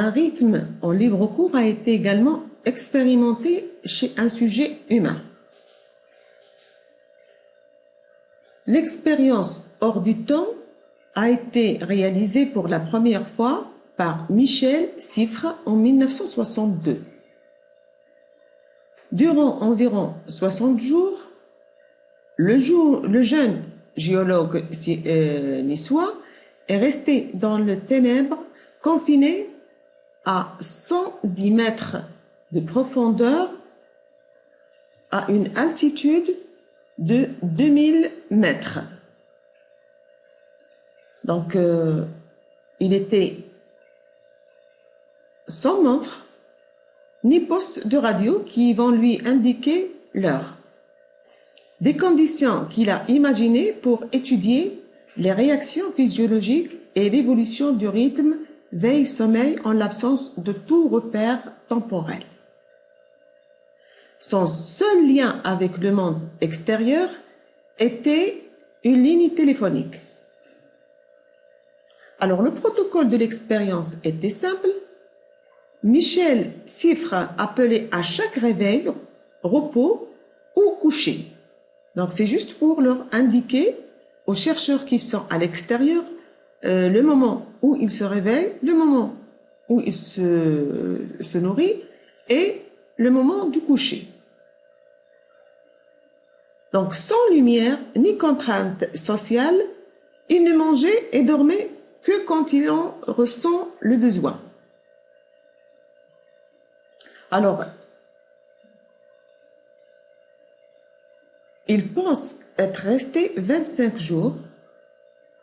un rythme en libre cours a été également expérimenté chez un sujet humain. L'expérience hors du temps a été réalisée pour la première fois par Michel Siffre en 1962. Durant environ 60 jours, le jeune géologue niçois est resté dans le ténèbre, confiné à 110 mètres de profondeur à une altitude de 2000 mètres. Donc, il était sans montre ni poste de radio qui vont lui indiquer l'heure. Des conditions qu'il a imaginées pour étudier les réactions physiologiques et l'évolution du rythme veille-sommeil en l'absence de tout repère temporel. Son seul lien avec le monde extérieur était une ligne téléphonique. Alors, le protocole de l'expérience était simple. Michel Siffre appelait à chaque réveil, repos ou coucher. Donc, c'est juste pour leur indiquer aux chercheurs qui sont à l'extérieur le moment où il se réveille, le moment où il se nourrit et le moment du coucher. Donc, sans lumière ni contrainte sociale, il ne mangeait et dormait que quand il en ressent le besoin. Alors, il pense être resté 25 jours.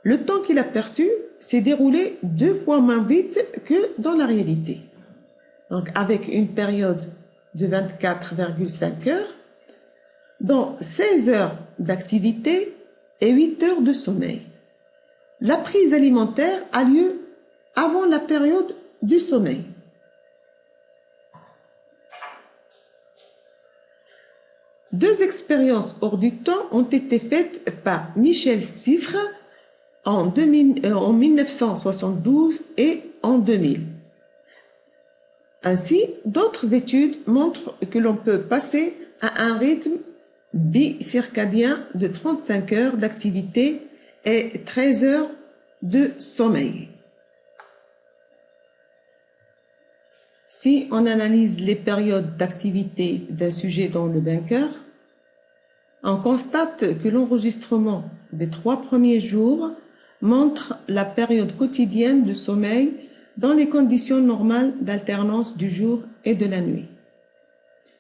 Le temps qu'il a perçu s'est déroulé 2 fois moins vite que dans la réalité. Donc, avec une période de 24,5 heures, dont 16 heures d'activité et 8 heures de sommeil. La prise alimentaire a lieu avant la période du sommeil. Deux expériences hors du temps ont été faites par Michel Siffre en 1972 et en 2000. Ainsi, d'autres études montrent que l'on peut passer à un rythme bicircadien de 35 heures d'activité et 13 heures de sommeil. Si on analyse les périodes d'activité d'un sujet dans le bunker, on constate que l'enregistrement des 3 premiers jours montre la période quotidienne de sommeil dans les conditions normales d'alternance du jour et de la nuit.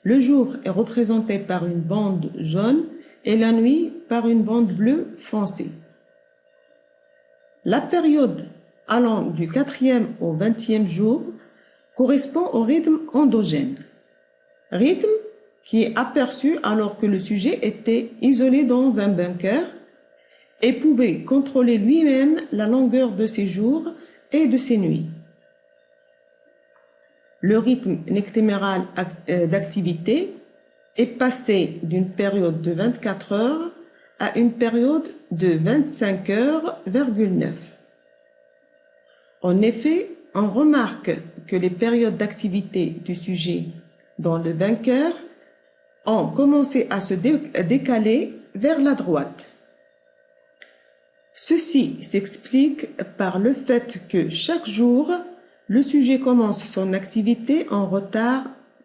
Le jour est représenté par une bande jaune et la nuit par une bande bleue foncée. La période allant du 4e au 20e jour correspond au rythme endogène, rythme qui est aperçu alors que le sujet était isolé dans un bunker et pouvait contrôler lui-même la longueur de ses jours et de ses nuits. Le rythme nectéméral d'activité est passé d'une période de 24 heures à une période de 25 heures,9. En effet, on remarque que les périodes d'activité du sujet dans le bunker ont commencé à se décaler vers la droite. Ceci s'explique par le fait que chaque jour, le sujet commence son activité en retard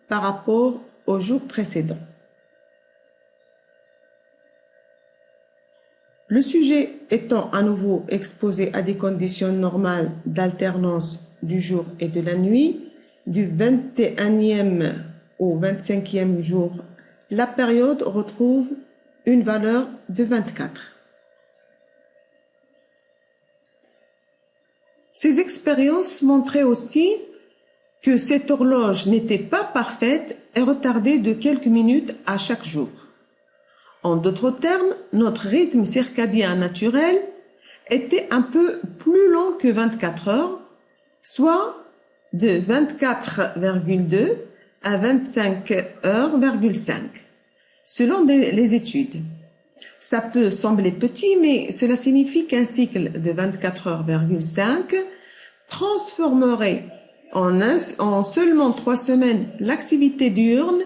par rapport au jour précédent. Le sujet étant à nouveau exposé à des conditions normales d'alternance du jour et de la nuit, du 21e au 25e jour, la période retrouve une valeur de 24. Ces expériences montraient aussi que cette horloge n'était pas parfaite et retardée de quelques minutes à chaque jour. En d'autres termes, notre rythme circadien naturel était un peu plus long que 24 heures, soit de 24,2 à 25 heures,5, selon les études. Ça peut sembler petit, mais cela signifie qu'un cycle de 24 heures,5 transformerait en seulement 3 semaines l'activité diurne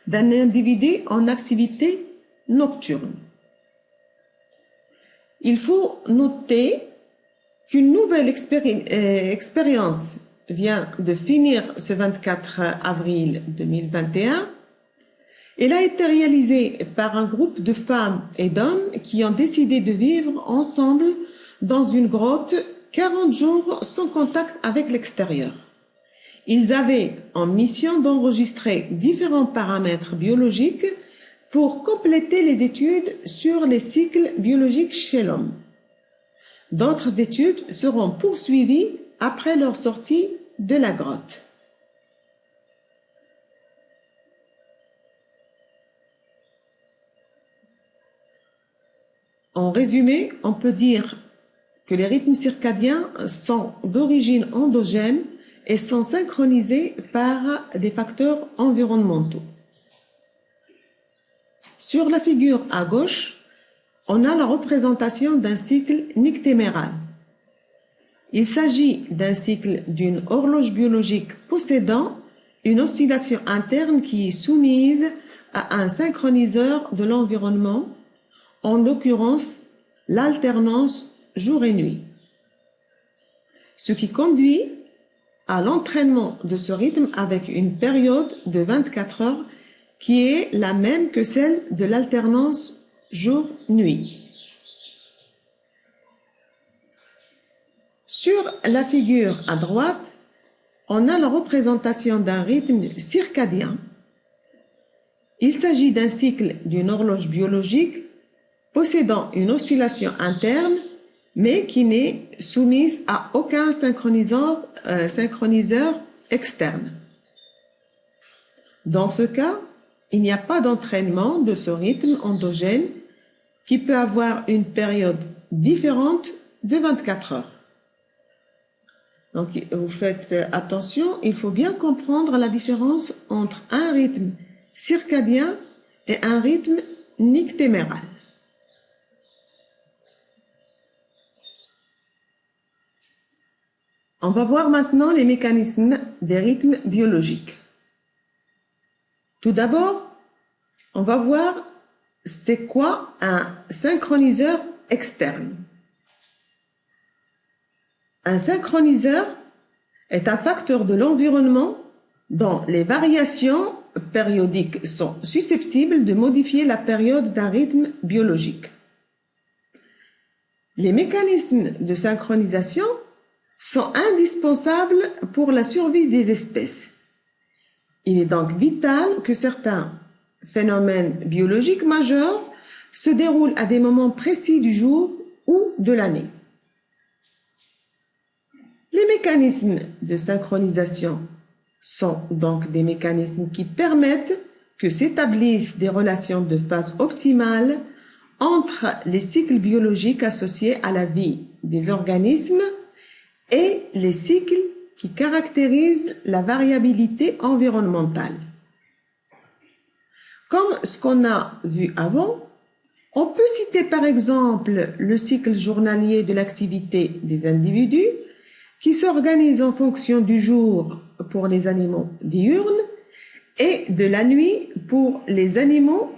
d'un individu en activité nocturne. Il faut noter qu'une nouvelle expérience vient de finir ce 24 avril 2021. Elle a été réalisée par un groupe de femmes et d'hommes qui ont décidé de vivre ensemble dans une grotte 40 jours sans contact avec l'extérieur. Ils avaient en mission d'enregistrer différents paramètres biologiques pour compléter les études sur les cycles biologiques chez l'homme. D'autres études seront poursuivies après leur sortie de la grotte. En résumé, on peut dire que les rythmes circadiens sont d'origine endogène et sont synchronisés par des facteurs environnementaux. Sur la figure à gauche, on a la représentation d'un cycle nyctéméral. Il s'agit d'un cycle d'une horloge biologique possédant une oscillation interne qui est soumise à un synchroniseur de l'environnement, en l'occurrence l'alternance jour et nuit. Ce qui conduit à l'entraînement de ce rythme avec une période de 24 heures qui est la même que celle de l'alternance jour-nuit. Sur la figure à droite, on a la représentation d'un rythme circadien. Il s'agit d'un cycle d'une horloge biologique possédant une oscillation interne, mais qui n'est soumise à aucun synchroniseur externe. Dans ce cas, il n'y a pas d'entraînement de ce rythme endogène qui peut avoir une période différente de 24 heures. Donc, vous faites attention, il faut bien comprendre la différence entre un rythme circadien et un rythme nyctéméral. On va voir maintenant les mécanismes des rythmes biologiques. Tout d'abord, on va voir c'est quoi un synchroniseur externe. Un synchroniseur est un facteur de l'environnement dont les variations périodiques sont susceptibles de modifier la période d'un rythme biologique. Les mécanismes de synchronisation sont indispensables pour la survie des espèces. Il est donc vital que certains phénomènes biologiques majeurs se déroulent à des moments précis du jour ou de l'année. Les mécanismes de synchronisation sont donc des mécanismes qui permettent que s'établissent des relations de phase optimales entre les cycles biologiques associés à la vie des organismes et les cycles qui caractérisent la variabilité environnementale. Comme ce qu'on a vu avant, on peut citer par exemple le cycle journalier de l'activité des individus qui s'organise en fonction du jour pour les animaux diurnes et de la nuit pour les animaux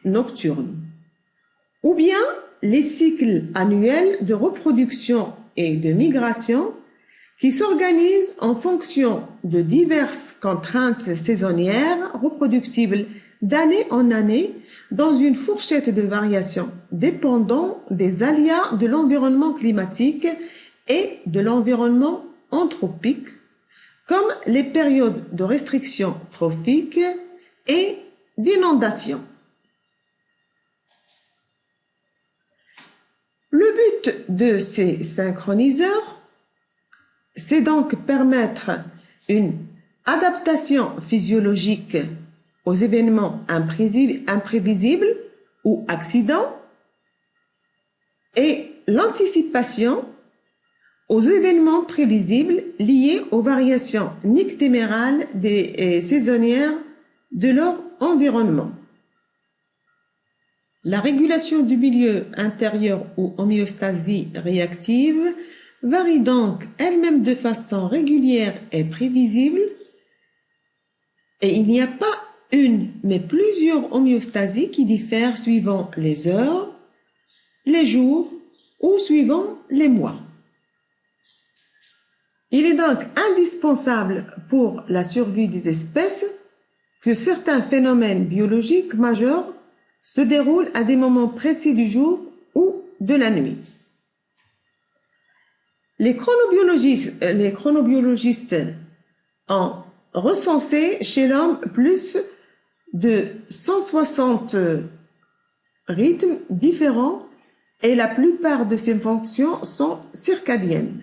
nocturnes. Ou bien les cycles annuels de reproduction et de migration qui s'organisent en fonction de diverses contraintes saisonnières reproductibles d'année en année dans une fourchette de variation dépendant des aléas de l'environnement climatique et de l'environnement anthropique, comme les périodes de restriction trophique et d'inondation. Le but de ces synchroniseurs, c'est donc permettre une adaptation physiologique aux événements imprévisibles ou accidents et l'anticipation aux événements prévisibles liés aux variations nyctémérales et saisonnières de leur environnement. La régulation du milieu intérieur ou homéostasie réactive varie donc elle-même de façon régulière et prévisible, et il n'y a pas une, mais plusieurs homéostasies qui diffèrent suivant les heures, les jours ou suivant les mois. Il est donc indispensable pour la survie des espèces que certains phénomènes biologiques majeurs se déroulent à des moments précis du jour ou de la nuit. Les chronobiologistes ont recensé chez l'homme plus de 160 rythmes différents et la plupart de ces fonctions sont circadiennes.